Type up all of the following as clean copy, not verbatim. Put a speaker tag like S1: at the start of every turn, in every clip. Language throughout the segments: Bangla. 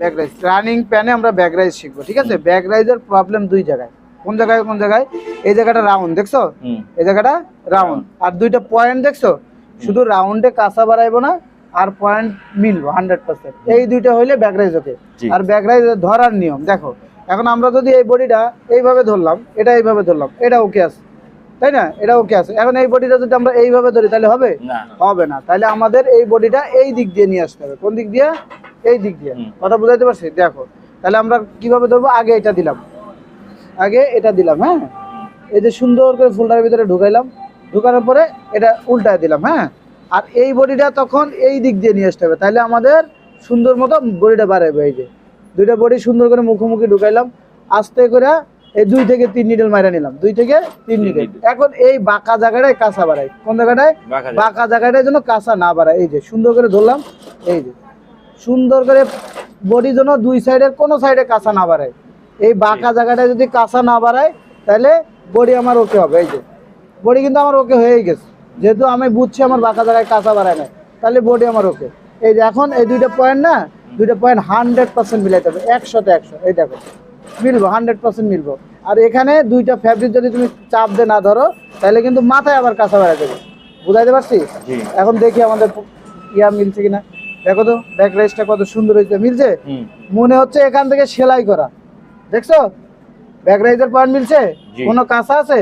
S1: ব্যাক রাইজ রানিং প্যানে আমরা ব্যাক রাইজ শিখবো, ঠিক আছে। ব্যাক রাইজের প্রবলেম দুই জায়গায়। কোন জায়গায় কোন জায়গায়? এই জায়গাটা রাউন্ড দেখছো, এই জায়গাটা রাউন্ড, আর দুইটা পয়েন্ট দেখছো। শুধু রাউন্ডে কাঁচা বাড়াইবো না, আর পয়েন্ট মিলবো 100%। এই দুইটা হইলে ব্যাক রাইজ ওকে। আর ব্যাক রাইজ ধরার নিয়ম দেখো, এখন আমরা যদি এই বডিটা এইভাবে ধরলাম, এটা এইভাবে ধরলাম, এটা ওকে আছে, তাই না? এটা ওকে আছে। এখন এই বডিটা যদি আমরা এইভাবে ধরি তাহলে হবে? হবে না। তাহলে আমাদের এই বডিটা এই দিক দিয়ে নিয়ে আসতে হবে। কোন দিক দিয়ে? এই দিক দিয়ে। কথা বুঝাইতে পারছি? দেখো তাহলে আমরা কিভাবে ধরবো, আগে এটা দিলাম, আগে এটা দিলাম, হ্যাঁ, এই যে সুন্দর করে ফুলটার ভিতরে ঢুকাইলাম, ঢুকানোর পরে এটা উল্টায় দিলাম, হ্যাঁ। আর এই বডিটা তখন এই দিক দিয়ে নিয়ে আসতে হবে, তাহলে আমাদের সুন্দর মতো বডিটা বাড়াবে। এই যে দুইটা বডি সুন্দর করে মুখোমুখি ঢুকাইলাম, আস্তে করে এই 2 থেকে 3 নিডল মাইরা নিলাম, 2 থেকে 3 নিডল। এখন এই বাঁকা জায়গাটায় কাঁচা বাড়াই। কোন জায়গাটায়? বাঁকা জায়গাটায় যেন কাঁচা না বাড়ায়। এই যে সুন্দর করে ধরলাম, এই যে সুন্দর করে বডি যেন 2 সাইডের কোনো সাইডে কাঁচা না বাড়ায়। এই বাঁকা জায়গাটায় যদি কাঁচা না বাড়ায় তাহলে বডি আমার ওকে হবে। এই যে বডি কিন্তু আমার ওকে হয়েই গেছে, যেহেতু আমি বুঝছি আমার বাঁকা জায়গায় কাঁচা বাড়ায় না, তাহলে বডি আমার ওকে। এই যে এখন এই দুইটা পয়েন্ট না, দুইটা পয়েন্ট 100% মিলাইতে হবে, 100-তে 100। এই দেখো মিলবো, 100% মিলবো। আর এখানে দুইটা ফ্যাব্রিক যদি তুমি চাপ দিয়ে না ধরো তাহলে কিন্তু মাথায় আবার কাঁচা বাড়ায় দেবে। বুঝাইতে পারছি? এখন দেখি আমাদের ইয়া মিলছে কিনা। দেখো তো ব্যাক রাইজটা কত সুন্দর হয়েছে, মিলছে? মনে হচ্ছে এখান থেকে সেলাই করা, দেখছো? ব্যাক রাইজের পয়েন্ট মিলছে, কোনো কাঁচা আছে?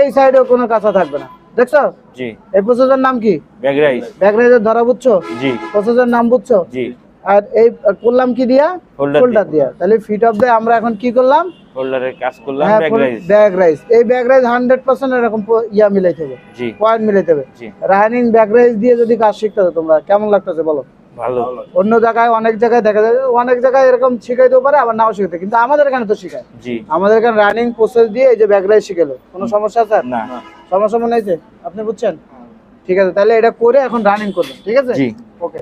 S1: এই সাইডেও কোনো কাঁচা থাকবে না, দেখছো?
S2: জি।
S1: এই প্রসেসর নাম কি?
S2: Back rise.
S1: ব্যাক রাইজের ধরা বুঝছো?
S2: জি।
S1: প্রসেসর নাম বুঝছো?
S2: জি।
S1: আর এই করলাম কি দিয়া?
S2: হোল্ডার
S1: দিয়া। তাহলে ফিট অফ দে আমরা এখন কি করলাম?
S2: হোল্ডারের কাজ করলাম, ব্যাক রাইজ।
S1: ব্যাক রাইজ, এই ব্যাক রাইজ 100% এরকম ইয়া মিলাইতে হবে,
S2: জি,
S1: পয়েন্ট মিলাইতে হবে।
S2: জি।
S1: রানিং ব্যাক রাইজ দিয়ে যদি কাজ শিখতেছো তোমরা, কেমন লাগতেছে বলো?
S2: ভালো।
S1: অন্য জায়গায় অনেক জায়গায় দেখা যায়, অনেক জায়গায় এরকম শিখাইতেও পারে, আবার নাও শিখাইতে, কিন্তু আমাদের এখানে তো শিখায়।
S2: জি।
S1: আমাদের এখানে রানিং প্রসেস দিয়ে এই যে ব্যাক রাইজ শিখালো। কোনো সমস্যা আছে?
S2: না।
S1: সমস্যা মনে হয়েছে? আপনি বুঝছেন? ঠিক আছে, তাহলে এটা করে এখন রানিং করবেন, ঠিক আছে?
S2: জি।
S1: ওকে।